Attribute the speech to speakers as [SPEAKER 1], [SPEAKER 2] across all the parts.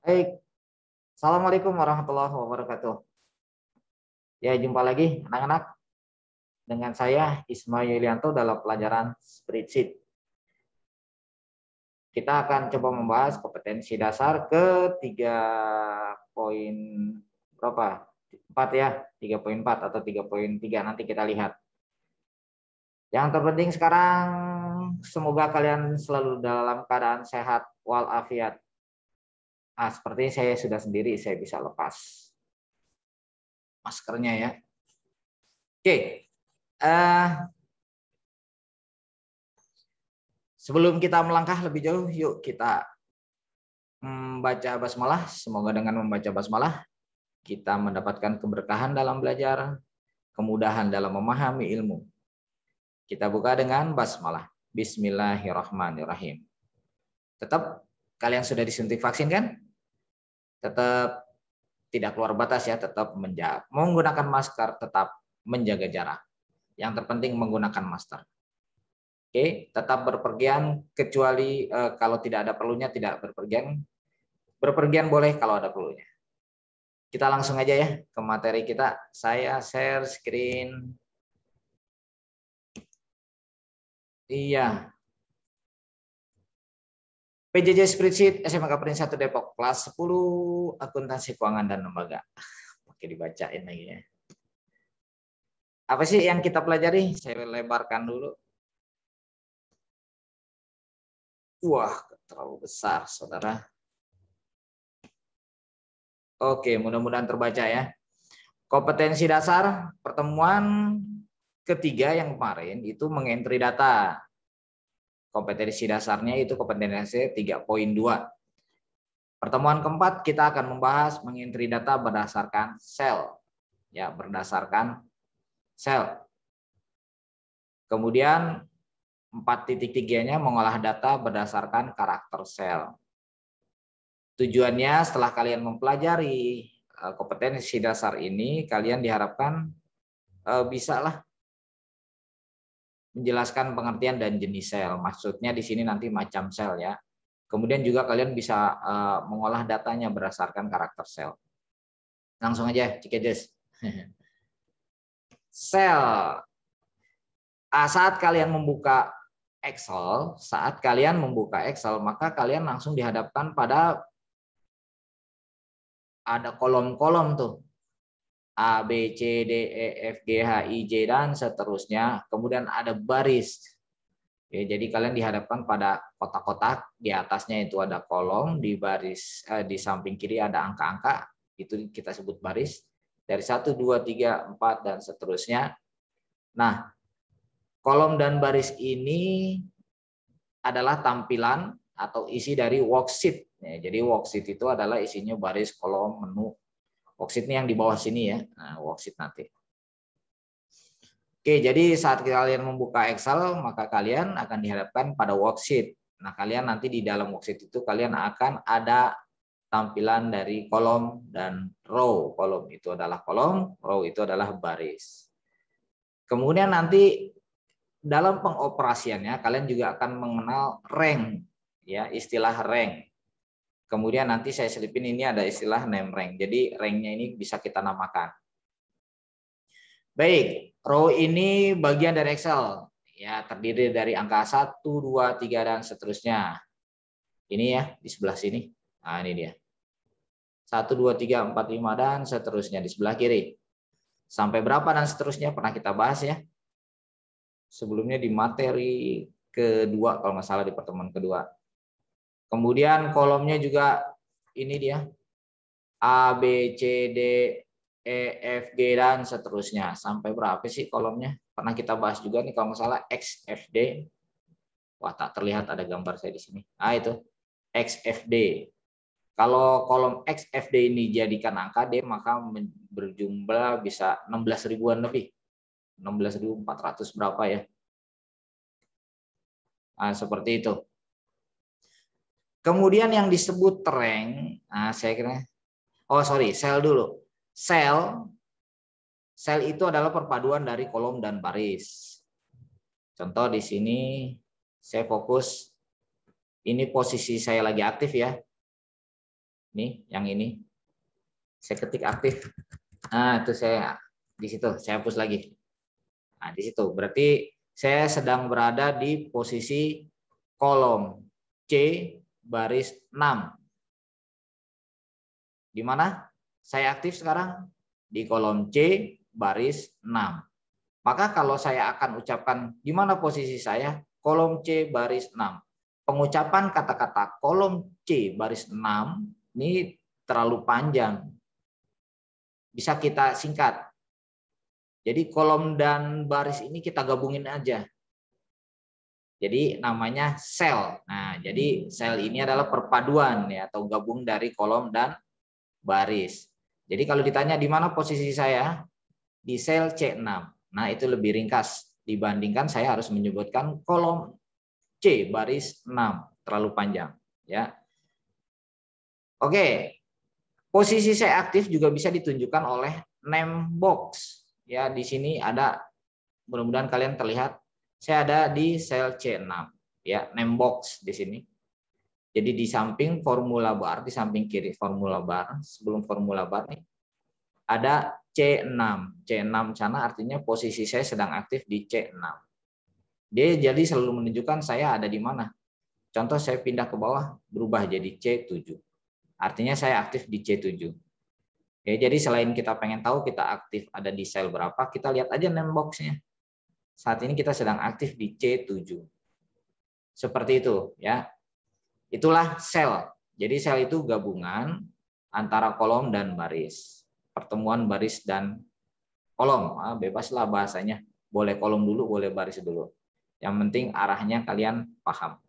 [SPEAKER 1] Baik, Assalamualaikum warahmatullahi wabarakatuh. Ya, jumpa lagi anak-anak dengan saya Ismail Yulianto dalam pelajaran Spreadsheet. Kita akan coba membahas kompetensi dasar ke 3 poin berapa? 4 ya, 3.4 atau 3.3 nanti kita lihat. Yang terpenting sekarang semoga kalian selalu dalam keadaan sehat walafiat. Sepertinya saya sudah sendiri, saya bisa lepas maskernya ya. Oke. Sebelum kita melangkah lebih jauh, yuk kita membaca basmalah. Semoga dengan membaca basmalah, kita mendapatkan keberkahan dalam belajar, kemudahan dalam memahami ilmu. Kita buka dengan basmalah. Bismillahirrahmanirrahim. Tetap kalian sudah disuntik vaksin kan? Tetap tidak keluar batas ya, tetap menggunakan masker, tetap menjaga jarak. Yang terpenting menggunakan masker. Oke, tetap berpergian kecuali kalau tidak ada perlunya tidak berpergian. Berpergian boleh kalau ada perlunya. Kita langsung aja ya ke materi kita. Saya share screen. Iya. PJJ Spreadsheet SMK Perin 1 Depok kelas 10 akuntansi keuangan dan lembaga. Oke, dibacain lagi ya. Apa sih yang kita pelajari? Saya lebarkan dulu. Wah, terlalu besar, saudara. Oke, mudah-mudahan terbaca ya. Kompetensi dasar pertemuan ketiga yang kemarin itu mengentry data. Kompetensi dasarnya itu kompetensi 3.2. Pertemuan keempat kita akan membahas mengentry data berdasarkan sel. Ya, berdasarkan sel. Kemudian 4.3-nya mengolah data berdasarkan karakter sel. Tujuannya setelah kalian mempelajari kompetensi dasar ini, kalian diharapkan bisalah menjelaskan pengertian dan jenis sel. Maksudnya di sini nanti macam sel ya. Kemudian juga kalian bisa mengolah datanya berdasarkan karakter sel. Langsung aja, cikejes. Sel. Saat kalian membuka Excel, maka kalian langsung dihadapkan pada ada kolom-kolom tuh. A, B, C, D, E, F, G, H, I, J, dan seterusnya. Kemudian ada baris. Ya, jadi kalian dihadapkan pada kotak-kotak, di atasnya itu ada kolom, di baris di samping kiri ada angka-angka, itu kita sebut baris. Dari 1, 2, 3, 4, dan seterusnya. Nah, kolom dan baris ini adalah tampilan atau isi dari worksheet. Ya, jadi worksheet itu adalah isinya baris, kolom, menu. Worksheet ini yang di bawah sini ya, worksheet nanti. Oke, jadi saat kalian membuka Excel, maka kalian akan dihadapkan pada worksheet. Nah, kalian nanti di dalam worksheet itu kalian akan ada tampilan dari kolom dan row. Kolom itu adalah kolom, row itu adalah baris. Kemudian nanti dalam pengoperasiannya kalian juga akan mengenal rank, ya, istilah rank. Kemudian nanti saya selipin ini ada istilah name rank. Jadi ranknya ini bisa kita namakan. Baik, row ini bagian dari Excel. Ya, terdiri dari angka 1, 2, 3, dan seterusnya. Ini ya, di sebelah sini. Nah, ini dia. 1, 2, 3, 4, 5, dan seterusnya di sebelah kiri. Sampai berapa dan seterusnya pernah kita bahas ya. Sebelumnya di materi kedua, kalau nggak salah di pertemuan kedua. Kemudian kolomnya juga ini dia. A, B, C, D, E, F, G, dan seterusnya. Sampai berapa sih kolomnya? Pernah kita bahas juga nih kalau nggak salah X, F, D. Wah, tak terlihat ada gambar saya di sini. Itu X, F, D. Kalau kolom X, F, D ini jadikan angka D, maka berjumlah bisa 16 ribuan lebih. 16.400 berapa ya. Seperti itu. Kemudian yang disebut rank, saya kira, sel dulu. Sel itu adalah perpaduan dari kolom dan baris. Contoh di sini saya fokus, ini posisi saya lagi aktif ya. Nih, yang ini. Saya ketik aktif. Nah, itu saya di situ, saya hapus lagi. Nah, di situ berarti saya sedang berada di posisi kolom C baris 6. Di mana saya aktif sekarang? Di kolom C baris 6. Maka kalau saya akan ucapkan di mana posisi saya? Kolom C baris 6. Pengucapan kata-kata kolom C baris 6 ini terlalu panjang. Bisa kita singkat. Jadi kolom dan baris ini kita gabungin aja. Jadi namanya sel. Nah, jadi sel ini adalah perpaduan ya atau gabung dari kolom dan baris. Jadi kalau ditanya di mana posisi saya? Di sel C6. Nah, itu lebih ringkas dibandingkan saya harus menyebutkan kolom C baris 6, terlalu panjang ya. Oke. Posisi saya aktif juga bisa ditunjukkan oleh name box. Ya, di sini ada, mudah-mudahan kalian terlihat, saya ada di sel C6 ya, name box di sini. Jadi di samping formula bar, di samping kiri formula bar, sebelum formula bar nih ada C6. C6 sana artinya posisi saya sedang aktif di C6. Dia jadi selalu menunjukkan saya ada di mana. Contoh saya pindah ke bawah berubah jadi C7. Artinya saya aktif di C7. Ya, jadi selain kita pengen tahu kita aktif ada di sel berapa, kita lihat aja name box-nya. Saat ini kita sedang aktif di C7. Seperti itu ya. Itulah sel. Jadi sel itu gabungan antara kolom dan baris. Pertemuan baris dan kolom. Bebaslah bahasanya. Boleh kolom dulu, boleh baris dulu. Yang penting arahnya kalian paham.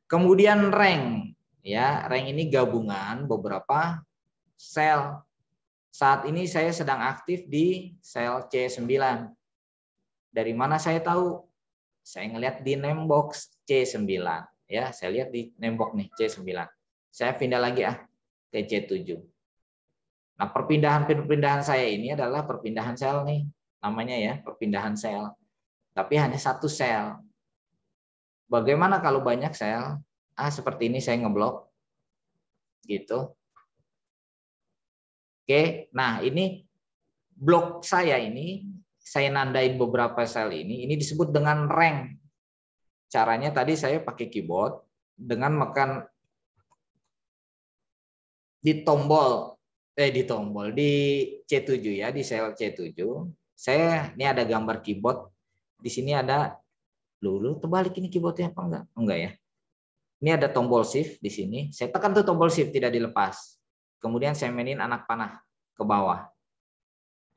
[SPEAKER 1] Kemudian rank. Ya, rank ini gabungan beberapa sel. Saat ini saya sedang aktif di sel C9. Dari mana saya tahu? Saya ngelihat di name box C9. Ya, saya lihat di name box nih C9. Saya pindah lagi ke C7. Nah, perpindahan saya ini adalah perpindahan sel nih. Namanya ya, perpindahan sel. Tapi hanya satu sel. Bagaimana kalau banyak sel? Seperti ini saya ngeblok. Gitu. Oke, nah ini blok saya ini, saya nandain beberapa sel ini disebut dengan rank. Caranya tadi saya pakai keyboard dengan menekan di tombol di C7 ya, di sel C7. Saya ini ada gambar keyboard. Di sini ada lu terbalik ini keyboardnya apa enggak? Enggak ya. Ini ada tombol shift di sini. Saya tekan tuh tombol shift tidak dilepas. Kemudian saya mainin anak panah ke bawah.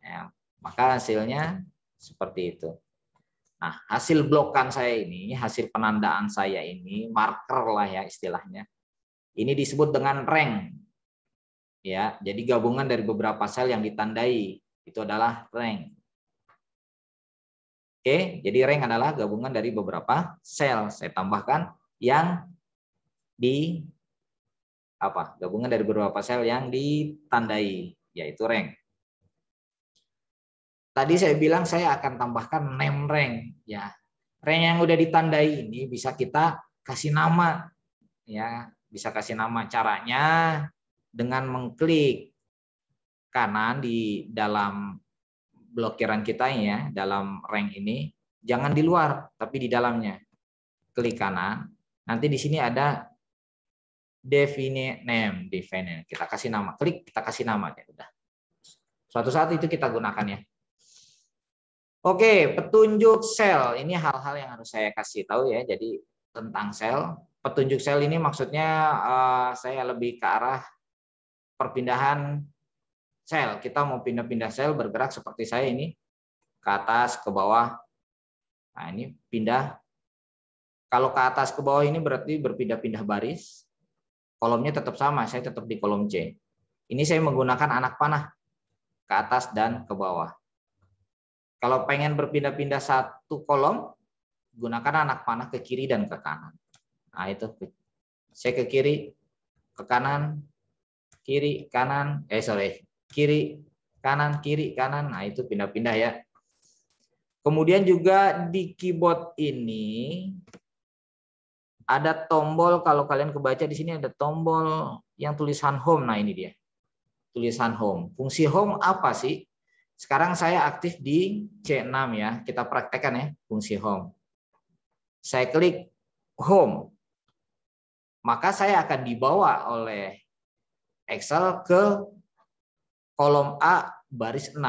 [SPEAKER 1] Ya, maka hasilnya seperti itu. Nah, hasil blokan saya ini, hasil penandaan saya ini, marker lah ya istilahnya. Ini disebut dengan rank. Ya, jadi gabungan dari beberapa sel yang ditandai itu adalah rank. Oke, jadi rank adalah gabungan dari beberapa sel. Saya tambahkan yang gabungan dari beberapa sel yang ditandai, yaitu rank. Tadi saya bilang saya akan tambahkan name rank. Ya, rank yang udah ditandai ini bisa kita kasih nama. Ya, bisa kasih nama. Caranya dengan mengklik kanan di dalam blokiran kita ya, dalam rank ini, jangan di luar, tapi di dalamnya. Klik kanan. Nanti di sini ada define name, kita kasih nama, klik kita kasih nama ya udah. Suatu saat itu kita gunakannya. Oke, petunjuk sel ini hal-hal yang harus saya kasih tahu ya. Jadi tentang sel, petunjuk sel ini maksudnya saya lebih ke arah perpindahan sel. Kita mau pindah-pindah sel bergerak seperti saya ini ke atas ke bawah. Nah ini pindah. Kalau ke atas ke bawah ini berarti berpindah-pindah baris. Kolomnya tetap sama, saya tetap di kolom C. Ini saya menggunakan anak panah ke atas dan ke bawah. Kalau pengen berpindah-pindah satu kolom, gunakan anak panah ke kiri dan ke kanan. Nah itu, saya ke kiri, ke kanan, kiri, kanan, kiri, kanan, kiri, kanan. Nah itu pindah-pindah ya. Kemudian juga di keyboard ini ada tombol, kalau kalian kebaca di sini ada tombol yang tulisan home. Nah, ini dia. Tulisan home. Fungsi home apa sih? Sekarang saya aktif di C6 ya. Kita praktekkan ya fungsi home. Saya klik home. Maka saya akan dibawa oleh Excel ke kolom A baris 6.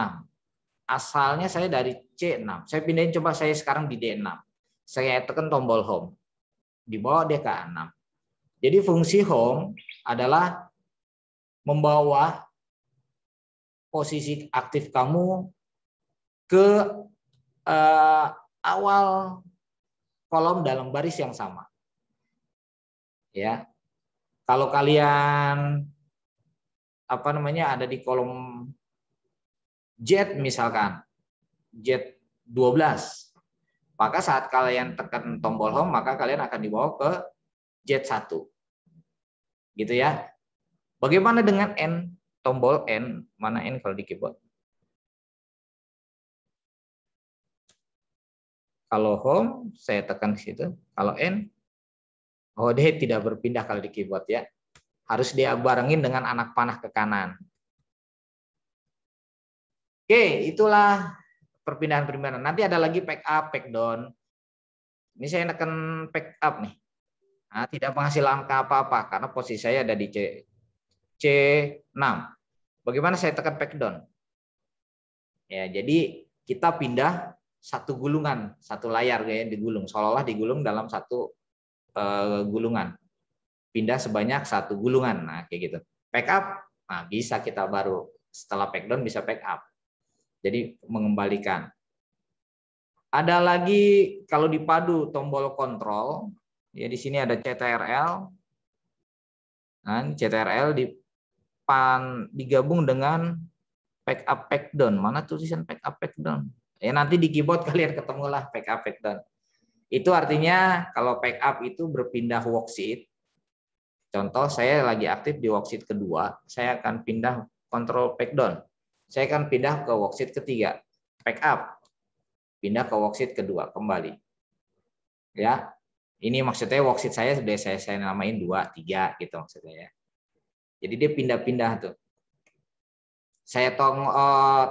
[SPEAKER 1] Asalnya saya dari C6. Saya pindahin, coba saya sekarang di D6. Saya tekan tombol home. Dibawa dia ke A6. Jadi fungsi home adalah membawa posisi aktif kamu ke awal kolom dalam baris yang sama. Ya. Kalau kalian ada di kolom Z misalkan, Z12, maka saat kalian tekan tombol home maka kalian akan dibawa ke Z1. Gitu ya. Bagaimana dengan N? Tombol N, mana N kalau di keyboard? Kalau home saya tekan situ, kalau N, oh dia tidak berpindah kalau di keyboard ya. Harus dia barengin dengan anak panah ke kanan. Oke, itulah perpindahan-perpindahan. Nanti ada lagi pack up, pack down. Ini saya tekan pack up nih. Nah, tidak menghasil angka apa-apa karena posisi saya ada di C6. Bagaimana saya tekan pack down? Ya, jadi kita pindah satu gulungan, satu layar kayak digulung, seolah-olah digulung dalam satu gulungan. Pindah sebanyak satu gulungan. Nah, kayak gitu. Pack up, nah bisa kita baru setelah pack down bisa pack up. Jadi mengembalikan. Ada lagi kalau dipadu tombol kontrol, ya di sini ada CTRL. Nah, CTRL digabung dengan pack up pack down. Mana tulisan pack up pack down? Ya nanti di keyboard kalian ketemulah pack up pack down. Itu artinya kalau pack up itu berpindah worksheet. Contoh saya lagi aktif di worksheet kedua, saya akan pindah control pack down. Saya akan pindah ke worksheet ketiga, pack up. Pindah ke worksheet kedua kembali. Ya. Ini maksudnya worksheet saya sudah saya namain 2, 3 gitu maksudnya ya. Jadi dia pindah-pindah tuh. Saya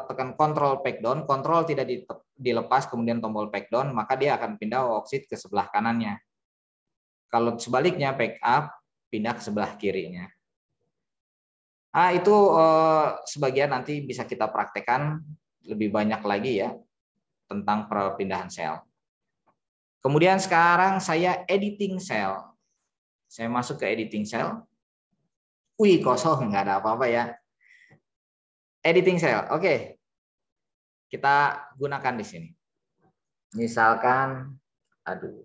[SPEAKER 1] tekan kontrol pack down, kontrol tidak dilepas kemudian tombol pack down, maka dia akan pindah worksheet ke sebelah kanannya. Kalau sebaliknya pack up pindah ke sebelah kirinya. Ah itu sebagian nanti bisa kita praktekkan lebih banyak lagi ya tentang perpindahan sel. Kemudian sekarang saya editing sel. Saya masuk ke editing sel. Wih, kosong, nggak ada apa-apa ya. Editing sel, oke. Kita gunakan di sini. Misalkan, aduh.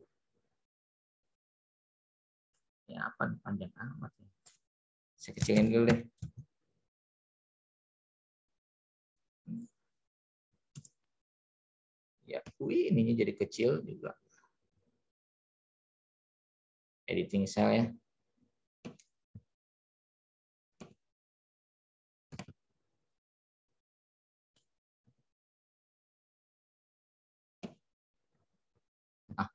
[SPEAKER 1] Ya apa panjang amat ya. Saya kecilin dulu deh. Ya, wih, ininya jadi kecil juga. Editing cell ya. Ah,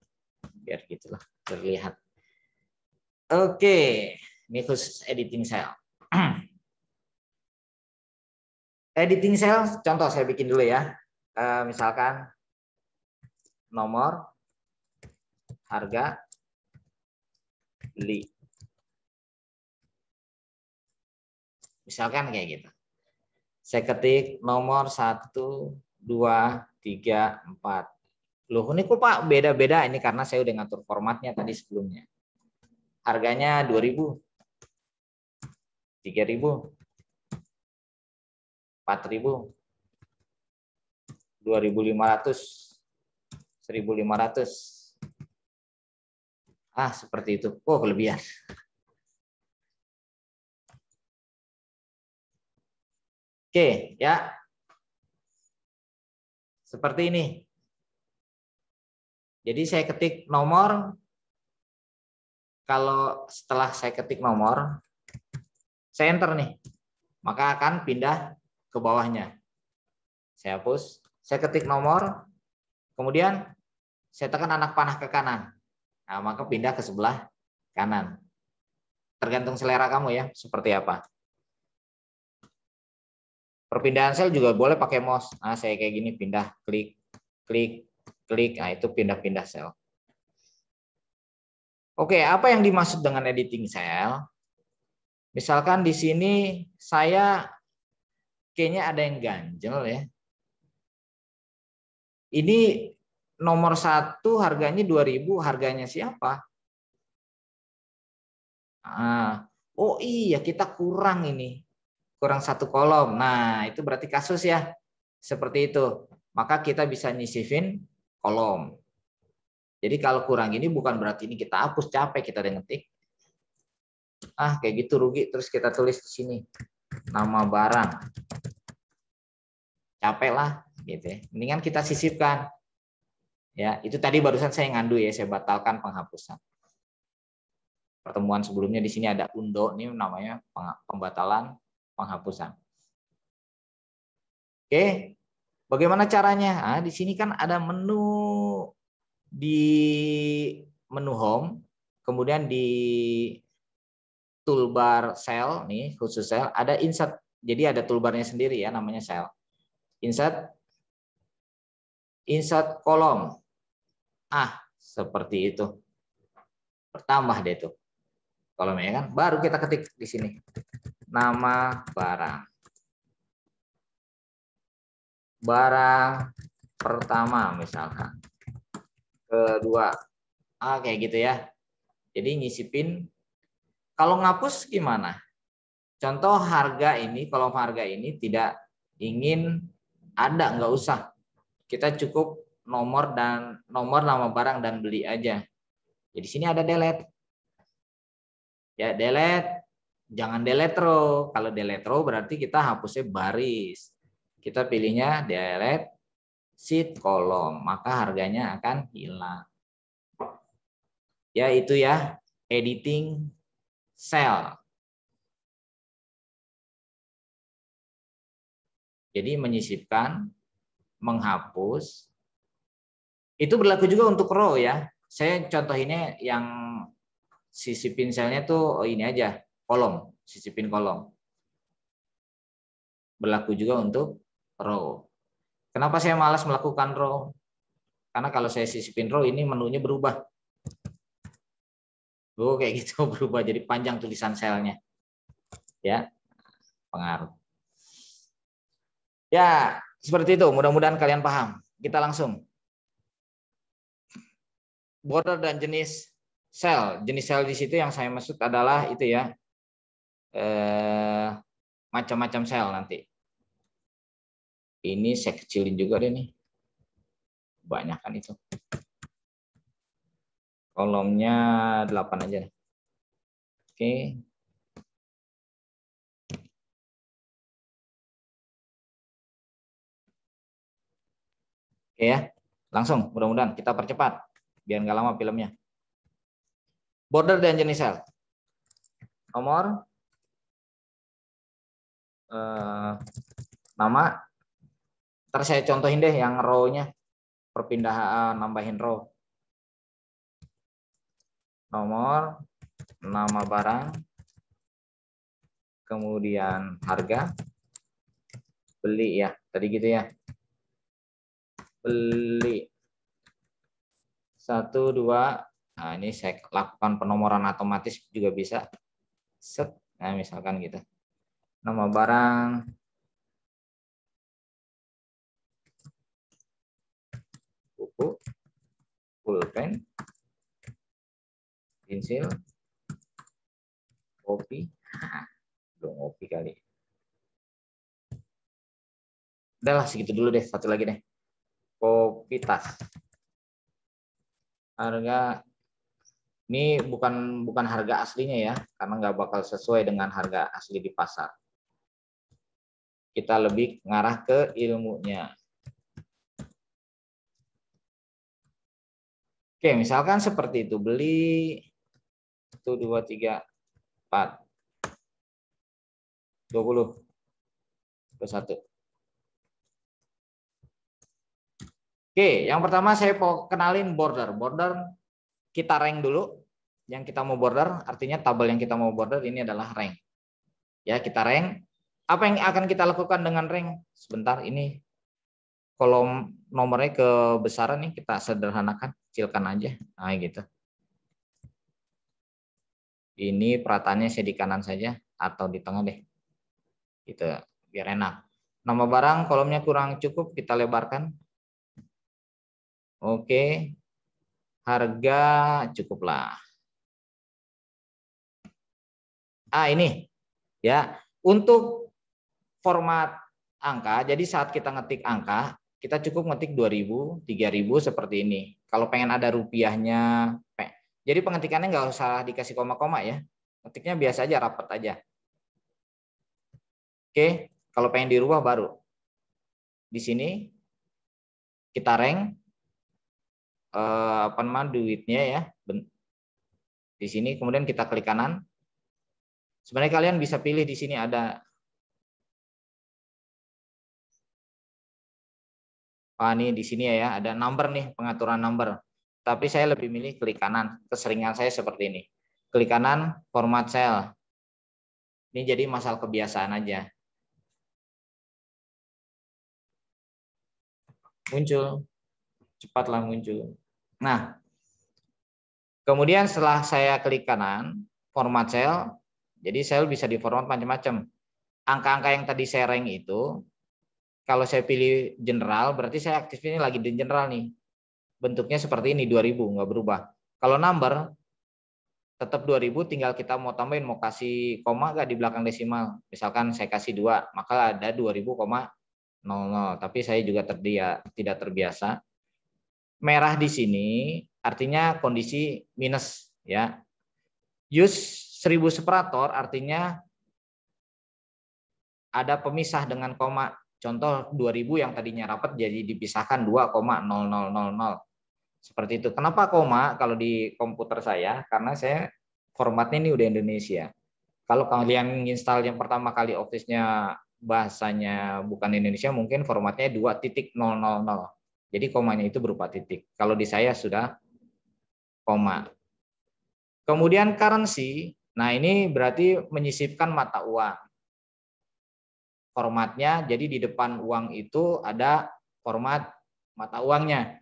[SPEAKER 1] biar gitulah terlihat. Oke, ini khusus editing cell. Editing cell, contoh saya bikin dulu ya. Misalkan nomor, harga, beli. Misalkan kayak gitu. Saya ketik nomor 1, 2, 3, 4. Loh, ini kok Pak beda-beda? Ini karena saya udah ngatur formatnya tadi sebelumnya. Harganya 2.000, 3.000, 4.000, 2.500, 1.500. Ah, seperti itu. Oh, kelebihan. Oke, ya. Seperti ini. Jadi saya ketik nomor. Kalau setelah saya ketik nomor, saya enter nih. Maka akan pindah ke bawahnya. Saya hapus. Saya ketik nomor. Kemudian saya tekan anak panah ke kanan. Nah, maka pindah ke sebelah kanan. Tergantung selera kamu ya, seperti apa. Perpindahan sel juga boleh pakai mouse. Nah, saya kayak gini, pindah, klik, klik, klik. Nah, itu pindah-pindah sel. Oke, apa yang dimaksud dengan editing sel? Misalkan di sini saya kayaknya ada yang ganjel ya. Ini nomor 1 harganya 2.000, harganya siapa? Oh iya, kita kurang ini. Kurang 1 kolom. Nah, itu berarti kasus ya. Seperti itu. Maka kita bisa nyisifin kolom. Jadi kalau kurang ini bukan berarti ini kita hapus, capek kita udah ngetik. Kayak gitu rugi, terus kita tulis di sini nama barang. Capek lah gitu ya. Mendingan kita sisipkan. Ya, itu tadi barusan saya ngandu ya, saya batalkan penghapusan. Pertemuan sebelumnya di sini ada undo, ini namanya pembatalan penghapusan. Oke, bagaimana caranya? Di sini kan ada menu, di menu home, kemudian di toolbar cell nih, khusus cell, ada insert. Jadi ada toolbarnya sendiri ya, namanya cell. Insert kolom. Seperti itu. Bertambah deh itu kolomnya kan. Baru kita ketik di sini nama barang. Barang pertama misalkan. Kedua. Kayak gitu ya. Jadi nyisipin. Kalau ngapus gimana? Contoh harga ini, kolom harga ini tidak ingin ada, nggak usah. Kita cukup nomor nama barang dan beli aja. Jadi sini ada delete. Ya delete, jangan delete row. Kalau delete row berarti kita hapusnya baris. Kita pilihnya delete sheet kolom, maka harganya akan hilang. Ya itu ya, editing cell. Jadi menyisipkan, menghapus. Itu berlaku juga untuk row ya. Saya contohinnya yang sisipin selnya tuh ini aja, kolom, sisipin kolom. Berlaku juga untuk row. Kenapa saya malas melakukan row? Karena kalau saya sisipin row ini menunya berubah. Kayak gitu berubah jadi panjang tulisan selnya. Ya, pengaruh. Ya, seperti itu. Mudah-mudahan kalian paham. Kita langsung. Border dan jenis sel. Jenis sel di situ yang saya maksud adalah itu ya. Macam-macam sel nanti. Ini saya kecilin juga deh nih. Banyak kan itu. Kolomnya 8 aja. Oke. Oke ya. Langsung, mudah-mudahan kita percepat. Biar nggak lama filmnya. Border dan jenis sel. Nomor. Nama. Ntar saya contohin deh yang row-nya. Perpindahan, nambahin row. Nomor, nama barang, kemudian harga, beli ya, tadi gitu ya. Beli. 1, 2, nah ini saya lakukan penomoran otomatis juga bisa. Set, nah misalkan gitu. Nama barang, buku, pulpen, pensil, kopi, belum kopi kali. Udahlah segitu dulu deh, satu lagi deh. Kopi tas. Harga ini bukan harga aslinya ya, karena nggak bakal sesuai dengan harga asli di pasar. Kita lebih ngarah ke ilmunya. Oke, misalkan seperti itu, beli 1, 2, 3, 4, 20, 21. Oke, yang pertama saya mau kenalin border. Border kita rank dulu. yang kita mau border, artinya tabel yang kita mau border ini adalah rank. Ya, kita rank. Apa yang akan kita lakukan dengan rank? Sebentar, ini kolom nomornya kebesaran nih, kita sederhanakan, kecilkan aja. Nah, gitu. Ini perataannya saya di kanan saja atau di tengah deh. Gitu, biar enak. Nama barang kolomnya kurang cukup, kita lebarkan. Oke. Harga cukuplah. Ini ya, untuk format angka, jadi saat kita ngetik angka, kita cukup ngetik 2000, 3000 seperti ini. Kalau pengen ada rupiahnya, jadi pengetikannya nggak usah dikasih koma-koma ya, ngetiknya biasa aja, rapet aja. Oke, kalau pengen dirubah baru di sini kita rank apa namanya duitnya ya, di sini kemudian kita klik kanan. Sebenarnya kalian bisa pilih di sini ada ini di sini ya, ada number nih, pengaturan number. Tapi saya lebih milih klik kanan. Keseringan saya seperti ini. Klik kanan, format cell. Ini jadi masalah kebiasaan aja. Muncul. Cepatlah muncul. Nah, kemudian setelah saya klik kanan, format cell, jadi sel bisa diformat macam-macam. Angka-angka yang tadi saya rank itu, kalau saya pilih general, berarti saya aktif ini lagi di general nih. Bentuknya seperti ini, 2000, nggak berubah. Kalau number, tetap 2000, tinggal kita mau tambahin, mau kasih koma nggak di belakang desimal. Misalkan saya kasih 2, maka ada 2000,00. Tapi saya juga tidak terbiasa. Merah di sini artinya kondisi minus ya. Use 1000 separator artinya ada pemisah dengan koma. Contoh 2000 yang tadinya rapat jadi dipisahkan 2,0000. Seperti itu. Kenapa koma kalau di komputer saya? Karena saya formatnya ini udah Indonesia. Kalau kalian install yang pertama kali Office-nya bahasanya bukan Indonesia, mungkin formatnya 2.000. Jadi komanya itu berupa titik. Kalau di saya sudah koma. Kemudian currency, nah ini berarti menyisipkan mata uang. Formatnya, jadi di depan uang itu ada format mata uangnya.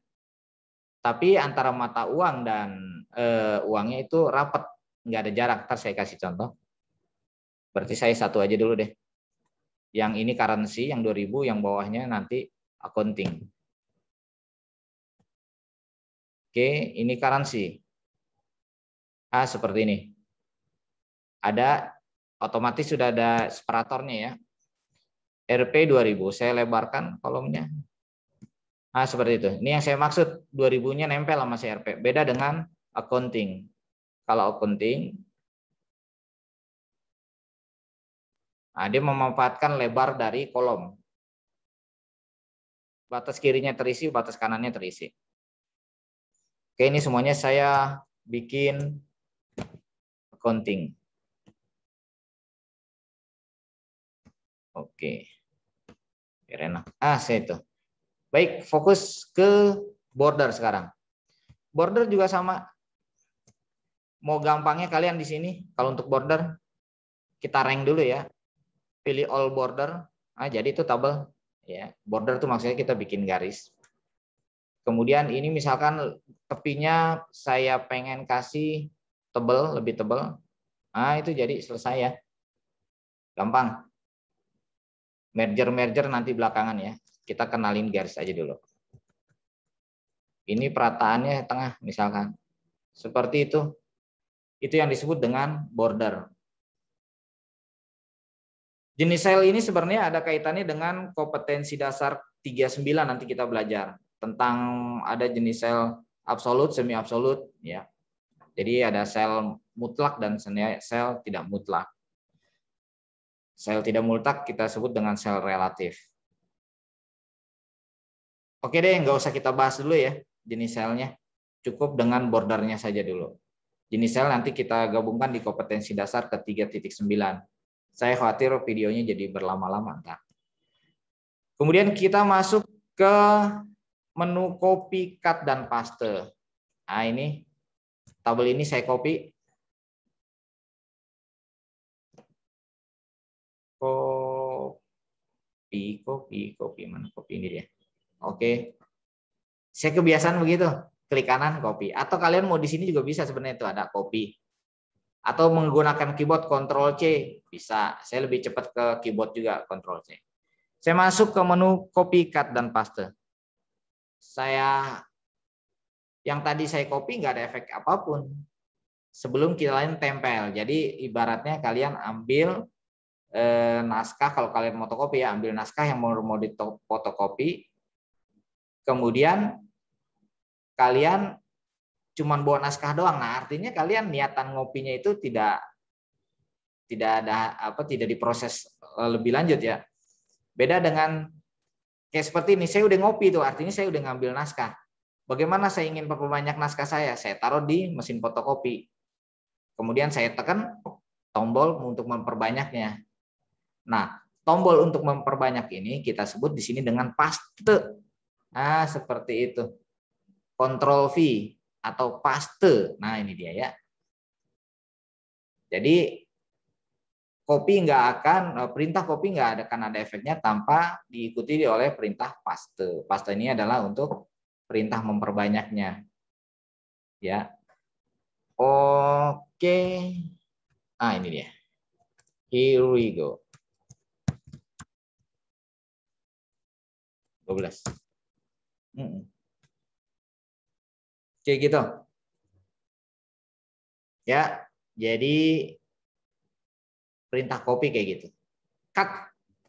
[SPEAKER 1] Tapi antara mata uang dan uangnya itu rapat, nggak ada jarak. Ntar saya kasih contoh. Berarti saya satu aja dulu deh. Yang ini currency, yang 2000, yang bawahnya nanti accounting. Oke, ini currency. Seperti ini. Ada, otomatis sudah ada separatornya ya. RP 2000, saya lebarkan kolomnya. Seperti itu. Ini yang saya maksud, 2000-nya nempel sama CRP. Beda dengan accounting. Kalau accounting, dia memanfaatkan lebar dari kolom. Batas kirinya terisi, batas kanannya terisi. Oke, ini semuanya saya bikin accounting. Oke. Biar enak. Saya itu. Baik, fokus ke border sekarang. Border juga sama. Mau gampangnya kalian di sini, kalau untuk border, kita rank dulu ya. Pilih all border. Jadi itu tabel. Ya, border itu maksudnya kita bikin garis. Kemudian ini misalkan tepinya saya pengen kasih tebal, lebih tebal. Itu jadi selesai ya. Gampang. Merger nanti belakangan ya. Kita kenalin garis aja dulu. Ini perataannya tengah misalkan. Seperti itu. Itu yang disebut dengan border. Jenis sel ini sebenarnya ada kaitannya dengan kompetensi dasar 39 nanti kita belajar. Tentang ada jenis sel absolut, semi absolut ya. Jadi ada sel mutlak dan sel tidak mutlak. Sel tidak mutlak kita sebut dengan sel relatif. Oke deh, nggak usah kita bahas dulu ya jenis selnya. Cukup dengan bordernya saja dulu. Jenis sel nanti kita gabungkan di kompetensi dasar ke 3.9. Saya khawatir videonya jadi berlama-lama. Kemudian kita masuk ke menu copy, cut, dan paste. Ini tabel ini saya copy. Copy mana copy ini dia. Oke. Saya kebiasaan begitu, klik kanan copy. Atau kalian mau di sini juga bisa sebenarnya itu ada copy. Atau menggunakan keyboard Ctrl C bisa. Saya lebih cepat ke keyboard juga Ctrl C. Saya masuk ke menu copy, cut dan paste. Yang tadi saya copy nggak ada efek apapun. Sebelum kalian tempel. Jadi ibaratnya kalian ambil naskah, kalau kalian fotokopi ya, ambil naskah yang mau difotokopi, kemudian kalian cuman bawa naskah doang. Nah, artinya kalian niatan ngopinya itu tidak diproses lebih lanjut ya. Beda dengan kayak seperti ini, saya udah ngopi tuh, artinya saya udah ngambil naskah. Bagaimana saya ingin memperbanyak naskah saya taruh di mesin fotokopi. Kemudian saya tekan tombol untuk memperbanyaknya. Nah, tombol untuk memperbanyak ini kita sebut di sini dengan paste. Nah, seperti itu. Ctrl V atau paste. Nah, ini dia ya. Jadi perintah copy nggak akan ada efeknya tanpa diikuti oleh perintah paste. Paste ini adalah untuk perintah memperbanyaknya. Ya. Oke. Nah, ini dia. Here we go. 12. Oke gitu. Ya, jadi perintah copy kayak gitu. Cut.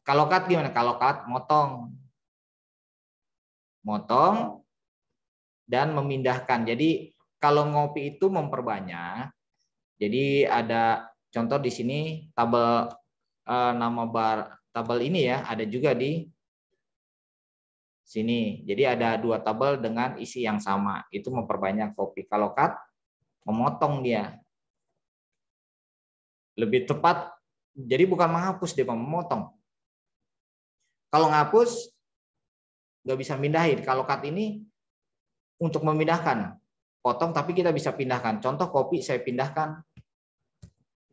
[SPEAKER 1] Kalau cut gimana? Kalau cut motong. Motong dan memindahkan. Jadi kalau ngopi itu memperbanyak. Jadi ada contoh di sini tabel nama tabel ini ya, ada juga di sini. Jadi ada 2 tabel dengan isi yang sama. Itu memperbanyak copy. Kalau cut memotong dia. Lebih tepat, jadi bukan menghapus, dia memotong. Kalau ngapus nggak bisa pindahin. Kalau cut ini untuk memindahkan, potong tapi kita bisa pindahkan. Contoh copy saya pindahkan.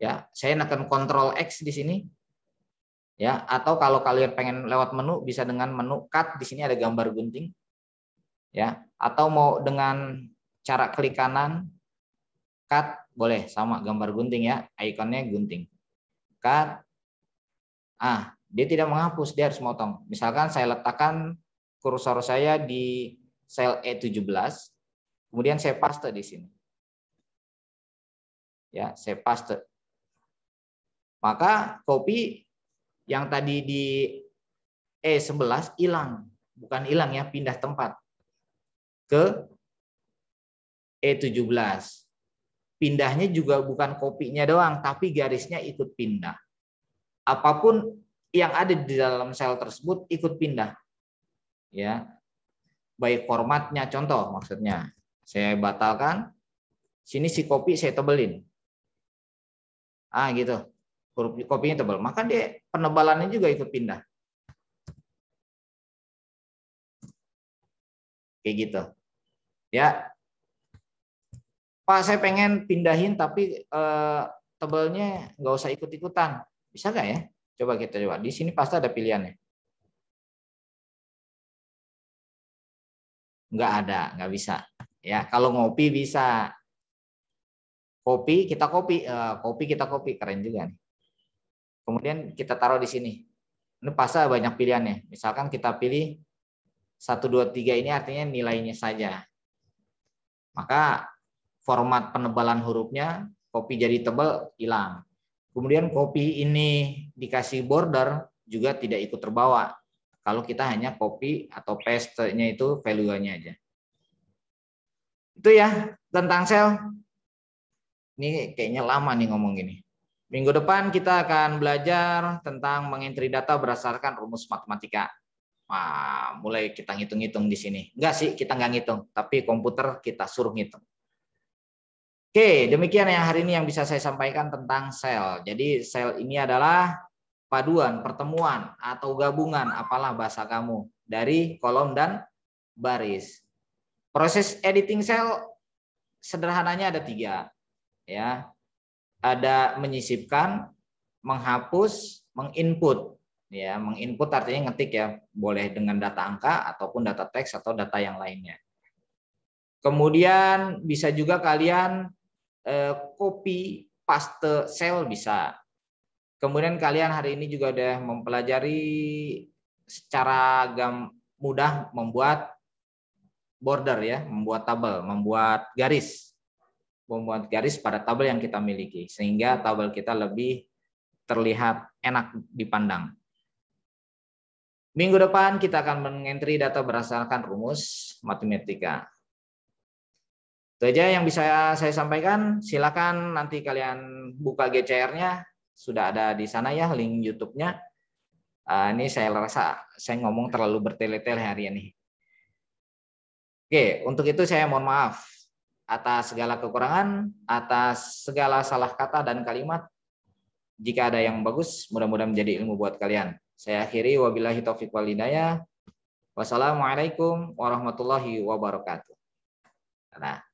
[SPEAKER 1] Ya, saya nekan Ctrl X di sini. Ya, atau kalau kalian pengen lewat menu bisa dengan menu cut, di sini ada gambar gunting. Ya, atau mau dengan cara klik kanan cut boleh sama gambar gunting ya, ikonnya gunting. Cut. Dia tidak menghapus, dia harus motong. Misalkan saya letakkan kursor saya di sel E17, kemudian saya paste di sini. Ya, saya paste. Maka copy yang tadi di E11 hilang, bukan hilang ya, pindah tempat ke E17. Pindahnya juga bukan kopinya doang, tapi garisnya ikut pindah. Apapun yang ada di dalam sel tersebut ikut pindah. Ya. Baik formatnya, contoh maksudnya. Saya batalkan, sini si kopi saya tebelin. Gitu. Huruf kopinya tebal, maka dia penebalannya juga ikut pindah. Kayak gitu. Ya. Pak, saya pengen pindahin tapi tebelnya nggak usah ikut-ikutan. Bisa nggak ya? Coba kita coba. Di sini pasti ada pilihannya. Nggak ada, nggak bisa. Ya, kalau ngopi bisa. Kopi kita kopi, keren juga nih. Kemudian kita taruh di sini. Ini pasti banyak pilihannya. Misalkan kita pilih 1, 2, 3 ini artinya nilainya saja. Maka format penebalan hurufnya, kopi jadi tebal, hilang. Kemudian kopi ini dikasih border juga tidak ikut terbawa. Kalau kita hanya copy atau paste-nya itu value-nya aja. Itu ya tentang sel. Ini kayaknya lama nih ngomong gini. Minggu depan kita akan belajar tentang mengentry data berdasarkan rumus matematika. Mulai kita ngitung-ngitung di sini. Enggak sih, kita nggak ngitung, tapi komputer kita suruh ngitung. Oke, demikian yang hari ini yang bisa saya sampaikan tentang sel. Jadi sel ini adalah paduan, pertemuan, atau gabungan, apalah bahasa kamu, dari kolom dan baris. Proses editing sel sederhananya ada 3. Ya. Ada menyisipkan, menghapus, menginput. Ya, menginput artinya ngetik ya, boleh dengan data angka ataupun data teks atau data yang lainnya. Kemudian bisa juga kalian copy paste sel bisa. Kemudian kalian hari ini juga udah mempelajari secara mudah membuat border ya, membuat tabel, membuat garis pada tabel yang kita miliki sehingga tabel kita lebih terlihat enak dipandang. Minggu depan kita akan mengentry data berdasarkan rumus matematika. Itu aja yang bisa saya sampaikan. Silakan nanti kalian buka GCR-nya, sudah ada di sana ya link YouTube-nya. Ini saya rasa saya ngomong terlalu bertele-tele hari ini. Oke, untuk itu saya mohon maaf atas segala kekurangan, atas segala salah kata dan kalimat. Jika ada yang bagus, mudah-mudahan menjadi ilmu buat kalian. Saya akhiri, wabillahi taufiq wal hidayah. Wassalamualaikum warahmatullahi wabarakatuh. Nah.